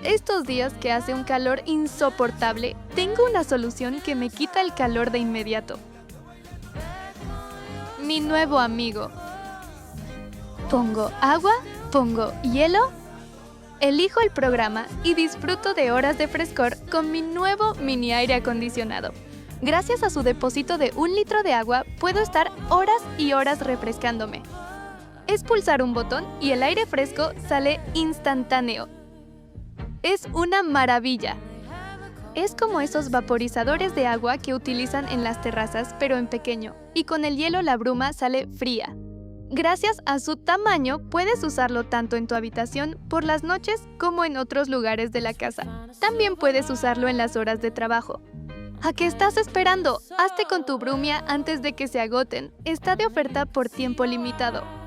Estos días que hace un calor insoportable, tengo una solución que me quita el calor de inmediato. Mi nuevo amigo. Pongo agua, pongo hielo, elijo el programa y disfruto de horas de frescor con mi nuevo mini aire acondicionado. Gracias a su depósito de 1 litro de agua, puedo estar horas y horas refrescándome. Es pulsar un botón y el aire fresco sale instantáneo. Es una maravilla. Es como esos vaporizadores de agua que utilizan en las terrazas, pero en pequeño, y con el hielo la bruma sale fría. Gracias a su tamaño, puedes usarlo tanto en tu habitación por las noches como en otros lugares de la casa. También puedes usarlo en las horas de trabajo. ¿A qué estás esperando? Hazte con tu Brumia antes de que se agoten. Está de oferta por tiempo limitado.